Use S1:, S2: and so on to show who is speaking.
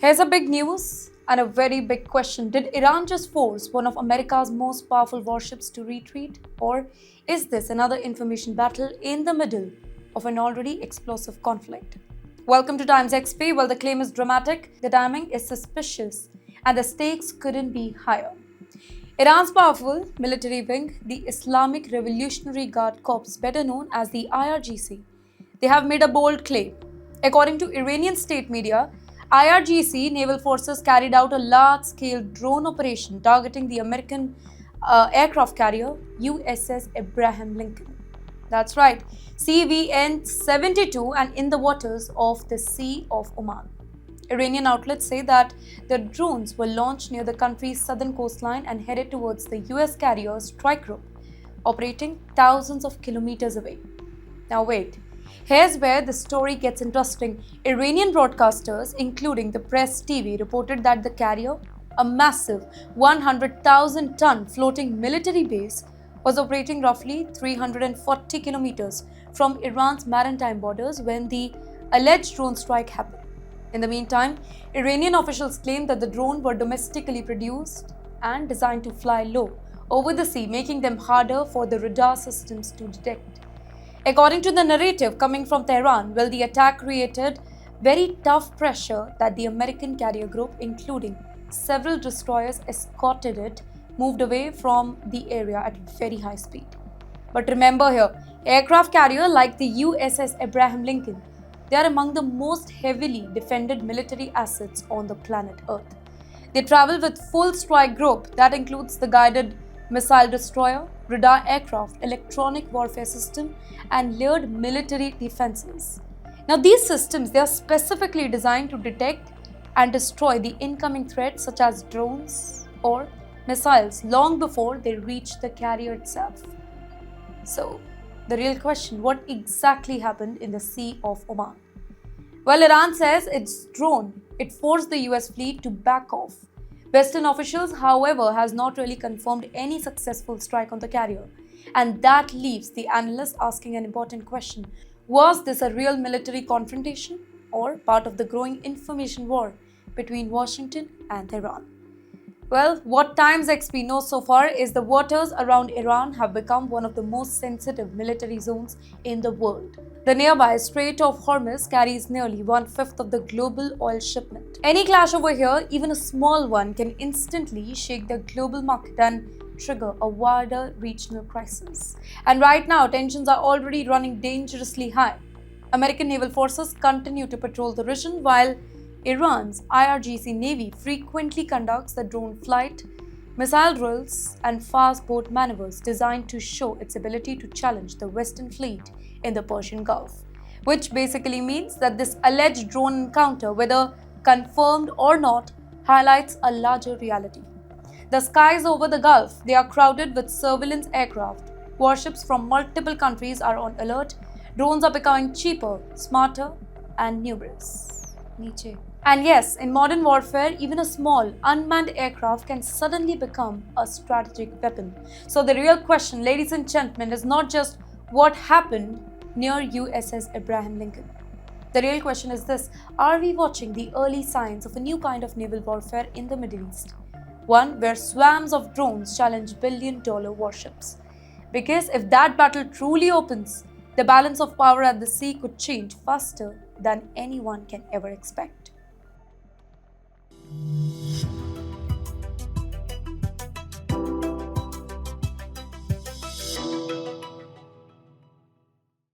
S1: Here's a big news and a very big question. Did Iran just force one of America's most powerful warships to retreat? Or is this another information battle in the middle of an already explosive conflict? Welcome to TimesXP. Well, the claim is dramatic, the timing is suspicious, and the stakes couldn't be higher. Iran's powerful military wing, the Islamic Revolutionary Guard Corps, better known as the IRGC, they have made a bold claim. According to Iranian state media, IRGC naval forces carried out a large-scale drone operation targeting the American aircraft carrier USS Abraham Lincoln. That's right, CVN-72, and in the waters of the Sea of Oman. Iranian outlets say that the drones were launched near the country's southern coastline and headed towards the US carrier's strike group, operating thousands of kilometers away. Now wait. Here's where the story gets interesting. Iranian broadcasters, including the Press TV, reported that the carrier, a massive 100,000-ton floating military base, was operating roughly 340 kilometers from Iran's maritime borders when the alleged drone strike happened. In the meantime, Iranian officials claimed that the drones were domestically produced and designed to fly low over the sea, making them harder for the radar systems to detect. According to the narrative coming from Tehran, the attack created very tough pressure that the American carrier group, including several destroyers escorted it, moved away from the area at very high speed. But remember here, aircraft carrier like the USS Abraham Lincoln, they are among the most heavily defended military assets on the planet Earth. They travel with full strike group that includes the guided missile destroyer, radar aircraft, electronic warfare system, and layered military defenses. Now these systems, they are specifically designed to detect and destroy the incoming threats such as drones or missiles long before they reach the carrier itself. So the real question, what exactly happened in the Sea of Oman? Well, Iran says its drone, it forced the US fleet to back off. Western officials, however, has not really confirmed any successful strike on the carrier. And that leaves the analysts asking an important question. Was this a real military confrontation or part of the growing information war between Washington and Tehran? Well, what TimesXP knows so far is the waters around Iran have become one of the most sensitive military zones in the world. The nearby Strait of Hormuz carries nearly 1/5 of the global oil shipment. Any clash over here, even a small one, can instantly shake the global market and trigger a wider regional crisis. And right now, tensions are already running dangerously high. American naval forces continue to patrol the region while Iran's IRGC Navy frequently conducts the drone flight, missile drills, and fast boat maneuvers designed to show its ability to challenge the Western fleet in the Persian Gulf, which basically means that this alleged drone encounter, whether confirmed or not, highlights a larger reality. The skies over the Gulf, they are crowded with surveillance aircraft. Warships from multiple countries are on alert. Drones are becoming cheaper, smarter, and numerous. And yes, in modern warfare, even a small, unmanned aircraft can suddenly become a strategic weapon. So the real question, ladies and gentlemen, is not just what happened near USS Abraham Lincoln. The real question is this: are we watching the early signs of a new kind of naval warfare in the Middle East? One where swarms of drones challenge billion-dollar warships. Because if that battle truly opens, the balance of power at the sea could change faster than anyone can ever expect.